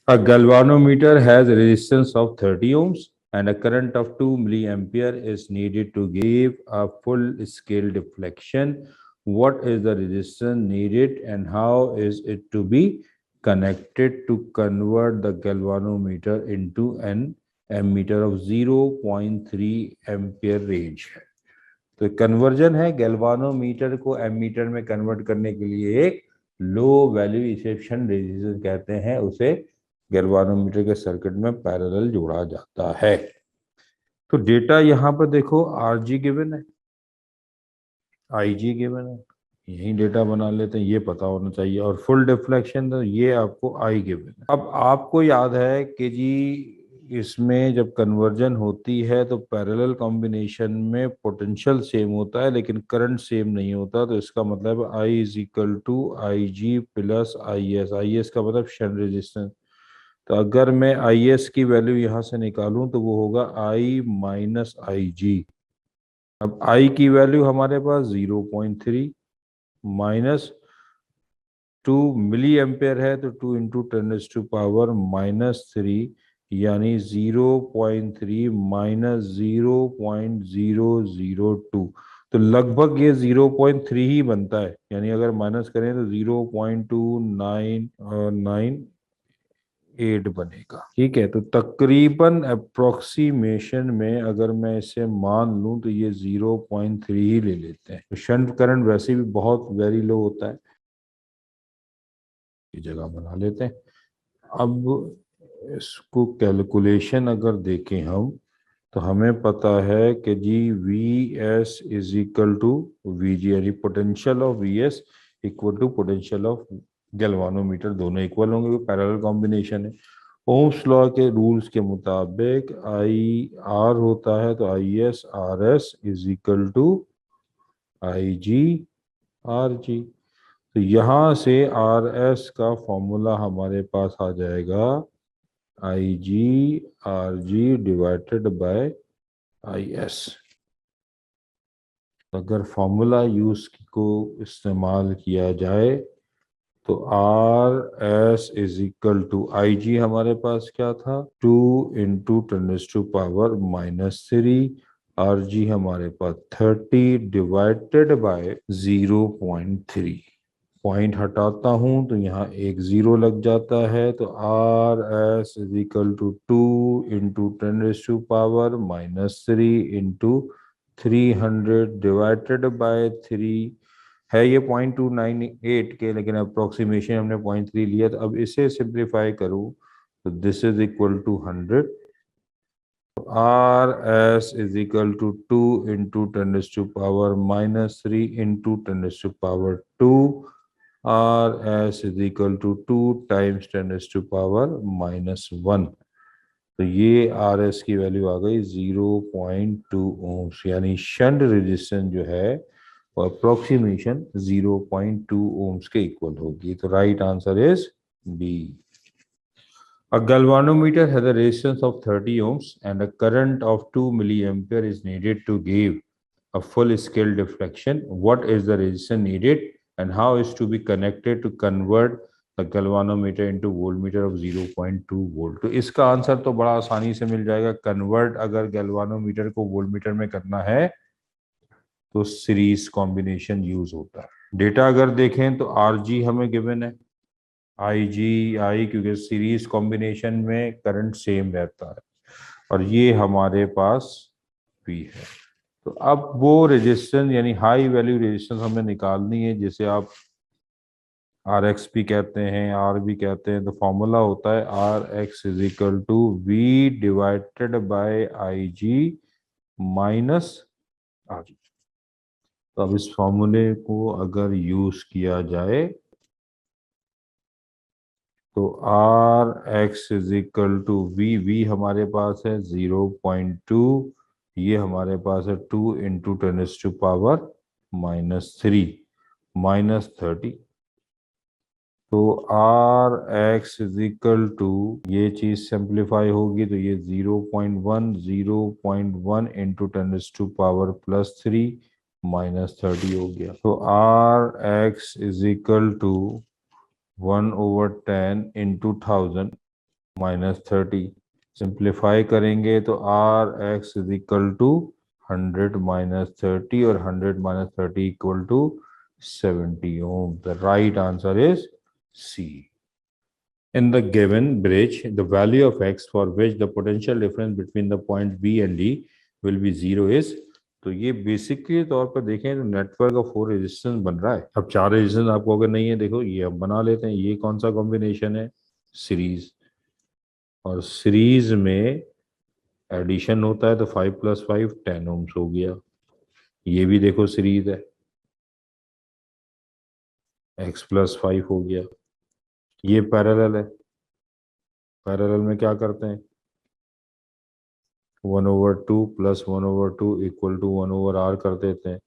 A galvanometer has a resistance of 30 ohms and a current of 2 milliampere is needed to give a full scale deflection. What is the resistance needed and how is it to be connected to convert the galvanometer into an ammeter of 0.3 ampere range? तो conversion है galvanometer को ammeter में convert करने के लिए एक low value exception resistance कहते हैं, उसे गैल्वानोमीटर के सर्किट में पैरेलल जोड़ा जाता है। तो डेटा यहाँ पर देखो, आर जी गिवन है, आई जी गिवन है, यही डेटा बना लेते हैं, ये पता होना चाहिए। और फुल डिफ्लेक्शन तो ये आपको आई गिवन है। अब आपको याद है कि जी इसमें जब कन्वर्जन होती है तो पैरेलल कॉम्बिनेशन में पोटेंशियल सेम होता है लेकिन करंट सेम नहीं होता। तो इसका मतलब I is equal to I G plus I S का मतलब शंट रेजिस्टेंस। तो अगर मैं आई एस की वैल्यू यहाँ से निकालूं तो वो होगा आई माइनस आई जी। अब आई की वैल्यू हमारे पास 0.3 माइनस 2 मिली एम्पेयर है, तो 2 into ten to power minus 3 यानी 0.3 माइनस 0.002। तो लगभग ये 0.3 ही बनता है, यानी अगर माइनस करें तो 0.2998 बनेगा। ठीक है, तो तकरीबन अप्रोक्सीमेशन में अगर मैं इसे मान लूं तो ये 0.3 ही ले लेते हैं। तो शंट करंट वैसे भी बहुत वेरी लो होता है, की जगह बना लेते हैं। अब इसको कैलकुलेशन अगर देखें हम तो हमें पता है कि जी V S is equal to V G, यानी potential of V S equal to potential of galvanometer, दोनों इक्वल होंगे, पैरेलल कॉम्बिनेशन है। ओम्स लॉ के रूल्स के मुताबिक आई आर होता है तो I S R S is equal to I G R G. तो यहाँ से आर एस का फॉर्मूला हमारे पास आ जाएगा I G R G divided by I S. अगर फॉर्मूला यूज को इस्तेमाल किया जाए तो R S is equal to I G हमारे पास क्या था, 2 into ten to power minus 3, R G हमारे पास 30 डिवाइडेड बाय 0.3। पॉइंट हटाता हूं तो यहाँ एक जीरो लग जाता है, तो R S is equal to 2 into ten to power minus 3 into 300 divided by 3 है। ये 0.298 के, लेकिन अप्रोक्सीमेशन हमने 0.3 लिया। तो अब इसे सिंप्लीफाई करूं तो this is equal to 100। R S is equal to 2 into ten to power minus 3 into ten to power 2, R S is equal to 2 times ten to power minus 1। तो ये आर एस की value आ गई 0.2 ohms, यानी shunt resistance जो है वो approximation 0.2 ohms के इक्वल होगी। तो right answer is B. A galvanometer has a resistance of 30 ohms and a current of 2 milliampere is needed to give a full scale deflection. What is the resistance needed and how is to be connected to convert the galvanometer into voltmeter of 0.2 volt? तो इसका answer तो बड़ा आसानी से मिल जाएगा। Convert अगर galvanometer को voltmeter में करना है तो सीरीज कॉम्बिनेशन यूज होता है। डेटा अगर देखें तो आर जी हमें गिवन है, आई जी आई, क्योंकि सीरीज कॉम्बिनेशन में करंट सेम रहता है, और ये हमारे पास भी है। तो अब वो रेजिस्टेंस यानी हाई वैल्यू रेजिस्टेंस हमें निकालनी है, जिसे आप आर एक्स भी कहते हैं, आर भी कहते हैं। तो फॉर्मूला होता है R X is equal to V divided by I G minus R G. तो अब इस फॉर्मूले को अगर यूज किया जाए तो R X is equal to V हमारे पास है 0.2, ये हमारे पास है 2 into ten to power minus 3 minus 30। तो R X is equal to, ये चीज सिंप्लीफाई होगी तो ये 0.1 into ten to power plus 3 minus 30 हो गया। तो R X is equal to 1/10 into 1000 -30। सिंप्लीफाई करेंगे तो R X is equal to 100 - 30 और 100 - 30 equal to 70 ohm. The right answer is C. In the given bridge, the value of x for which the potential difference between the point B and D will be 0 is, तो ये basically तौर पर देखें तो network of 4 resistance बन रहा है। अब 4 रेजिस्टेंस आपको अगर नहीं है, देखो ये हम बना लेते हैं। ये कौन सा कॉम्बिनेशन है? सीरीज। और सीरीज में एडिशन होता है तो 5 + 5 10 ओम्स हो गया। ये भी देखो सीरीज है, x + 5 हो गया। ये पैरेलल है, पैरेलल में क्या करते हैं? 1/2 + 1/2 इक्वल टू 1/r कर देते हैं,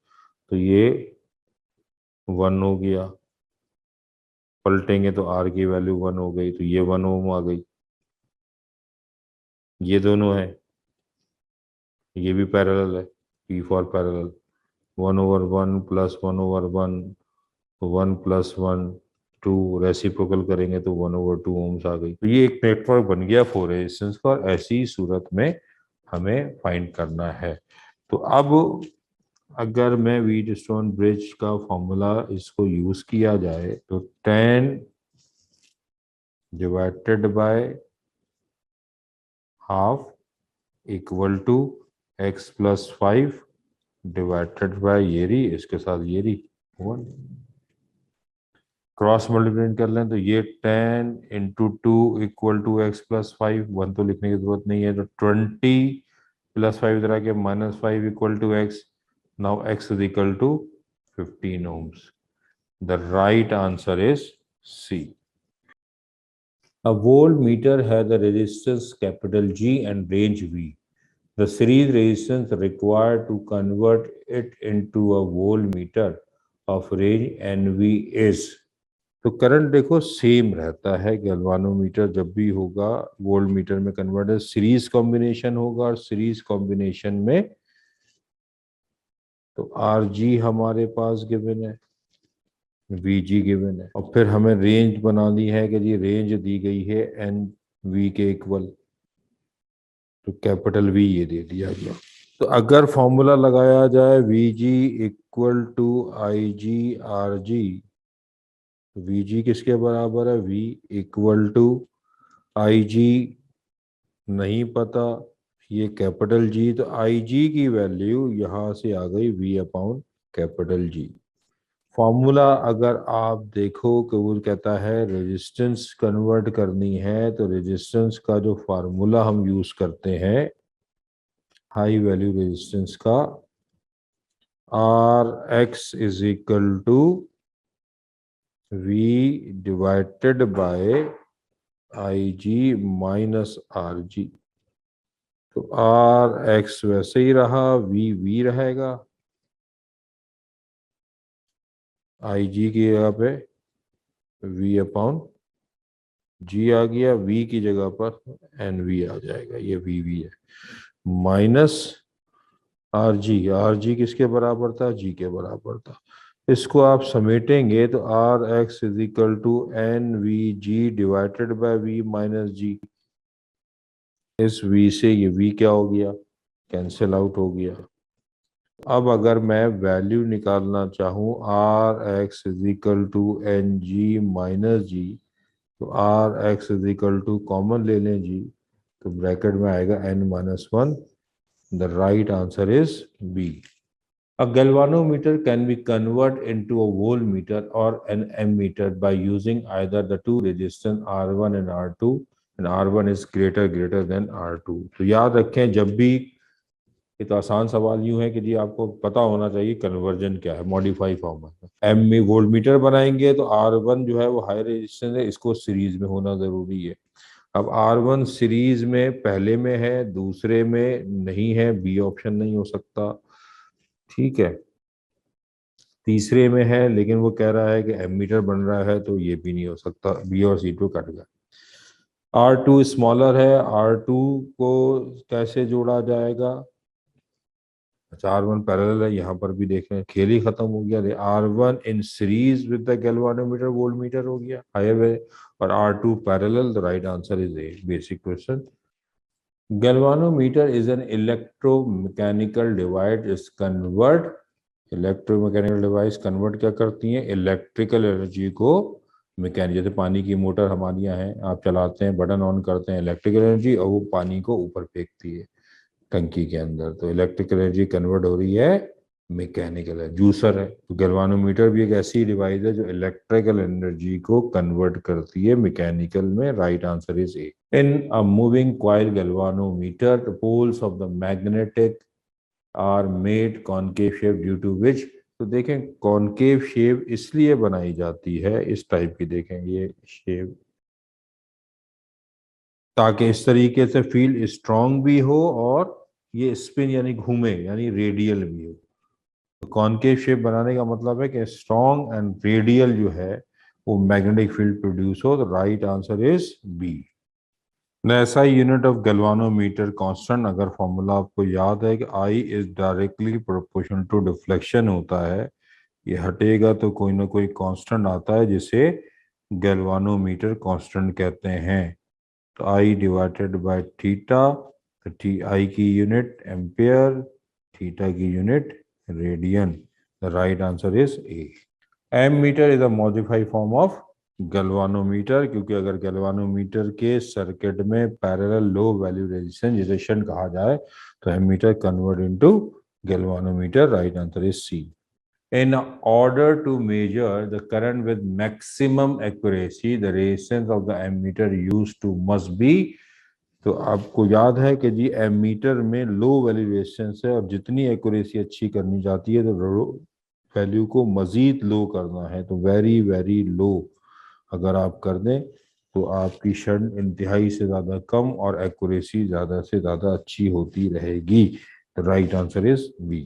तो ये 1 हो गया। पलटेंगे तो r की वैल्यू 1 हो गई, तो ये 1 ओम आ गई। ये दोनों है, ये भी पैरेलल है, P फॉर पैरेलल। 1/1 + 1/1, 1 + 1 2, रेसिप्रोकल करेंगे तो 1/2 ओम्स आ गई। तो ये एक नेटवर्क बन गया 4 रेजिस्टेंस का, और ऐसी सूरत में हमें फाइंड करना है। तो अब अगर मैं व्हीटस्टोन ब्रिज का फॉर्मूला इसको यूज किया जाए तो 10 divided by half equal to x + 5 divided by येरी, इसके साथ येरी 1। क्रॉस मल्टीप्लाई कर लें तो ये 10 × 2 इक्वल टू x + 5, 1 तो लिखने की जरूरत नहीं है, तो 20 + 5 इधर आके -5 equal to x। Now x is equal to 15 ohms. The right answer is C. A voltmeter has a resistance capital G and range V. The series resistance required to convert it into a voltmeter of range NV is. तो current देखो same रहता है, galvanometer जब भी होगा voltmeter में converter series combination होगा, और सीरीज कॉम्बिनेशन में तो RG हमारे पास गिवन है, VG गिवन है, और फिर हमें रेंज बनानी है कि जी रेंज दी गई है NV के इक्वल, तो कैपिटल V ये दे दिया गया। तो अगर फॉर्मूला लगाया जाए VG equal to IG/RG, VG किसके बराबर है? V इक्वल टू IG नहीं पता, ये कैपिटल G, तो IG की वैल्यू यहां से आ गई V/कैपिटल G। फॉर्मूला अगर आप देखो कि वो कहता है रेजिस्टेंस कन्वर्ट करनी है, तो रेजिस्टेंस का जो फार्मूला हम यूज करते हैं हाई वैल्यू रेजिस्टेंस का, Rx is equal to V divided by IG minus RG। तो Rx वैसे ही रहा, V रहेगा, IG की जगह पे V/G आ गया, V की जगह पर NV आ जाएगा, ये VV है, माइनस RG किसके बराबर था? G के बराबर था। इसको आप समेटेंगे तो Rx is equal to NVG divided by V minus G। इस V से ये V क्या हो गया? कैंसिल आउट हो गया। अब अगर मैं वैल्यू निकालना चाहूँ Rx is equal to NG minus G, तो Rx is equal to common ले लें G, तो ब्रैकेट में आएगा N-1। The right answer is B. A galvanometer can be converted into a voltmeter or an ammeter by using either the two resistance R1 and R2, and R1 is greater than R2. तो याद रखें, जब भी ये तो आसान सवाल यूं है कि जी आपको पता होना चाहिए कन्वर्जन क्या है, मॉडिफाई फॉर्म है। एम में वोल्टमीटर बनाएंगे तो R1 जो है वो हाई रेजिस्टेंस है, इसको सीरीज में होना जरूरी है। अब R1 सीरीज में पहले में है, दूसरे में नहीं है, बी ऑप्शन नहीं हो सकता, ठीक है। तीसरे में है लेकिन वो कह रहा है कि एमीटर बन रहा है, तो ये भी नहीं हो सकता, बी और सी टू कट गया। R2 स्मॉलर है, R2 को कैसे जोड़ा जाएगा? अच्छा, R1 पैरेलल है, यहाँ पर भी देख रहे हैं, खेल ही खत्म हो गया। R1 in series with the galvanometer voltmeter हो गया, हायर और R2 parallel, the right answer is A, basic question. Galvanometer is an electromechanical device convert, electromechanical device convert क्या करती हैं, इलेक्ट्रिकल एनर्जी को मैकेनिक, जैसे पानी की मोटर हमारे यहाँ है, आप चलाते हैं, बटन ऑन करते हैं, इलेक्ट्रिकल एनर्जी, और वो पानी को ऊपर फेंकती है टंकी के अंदर, तो इलेक्ट्रिकल एनर्जी कन्वर्ट हो रही है मैकेनिकल है। जूसर है, तो गैल्वानोमीटर भी एक ऐसी डिवाइस है जो इलेक्ट्रिकल एनर्जी को कन्वर्ट करती है मैकेनिकल में, right answer is A. In a moving coil galvanometer, the poles of the magnetic are made concave shape due to which, तो देखें कॉनकेव शेप इसलिए बनाई जाती है, इस टाइप की देखें ये शेप, ताकि इस तरीके से फील्ड स्ट्रांग भी हो और ये स्पिन यानी घूमे यानी रेडियल भी हो। तो कॉनकेव शेप बनाने का मतलब है कि स्ट्रांग एंड रेडियल जो है वो मैग्नेटिक फील्ड प्रोड्यूस हो, तो right answer is B. SI unit of galvanometer constant, अगर फॉर्मूला आपको याद है कि I is directly proportional to deflection होता है, ये हटेगा तो कोई ना कोई कांस्टेंट आता है जिसे गैल्वानोमीटर कांस्टेंट कहते हैं, तो आई डिवाइडेड बाय थीटा, तो टी आई की यूनिट एम्पियर, थीटा की unit radian, the right answer is A. Ammeter is a modified form of galvanometer, क्योंकि अगर गैल्वानोमीटर के सर्किट में पैरेलल लो वैल्यू रेजिस्टेंस जिसे शंट कहा जाए, तो ammeter convert into galvanometer, right answer is C. In order to measure the current with maximum accuracy, the resistance of the ammeter used to must be, तो आपको याद है कि जी ammeter में लो वैल्यू रेजिस्टेंस है और जितनी एक्यूरेसी अच्छी करनी चाहती है तो वैल्यू को मजीद लो करना है, तो वेरी वेरी लो अगर आप कर दें तो आपकी शंट इंतहाई से ज़्यादा कम और एक्यूरेसी ज़्यादा से ज़्यादा अच्छी होती रहेगी, राइट आंसर इज बी।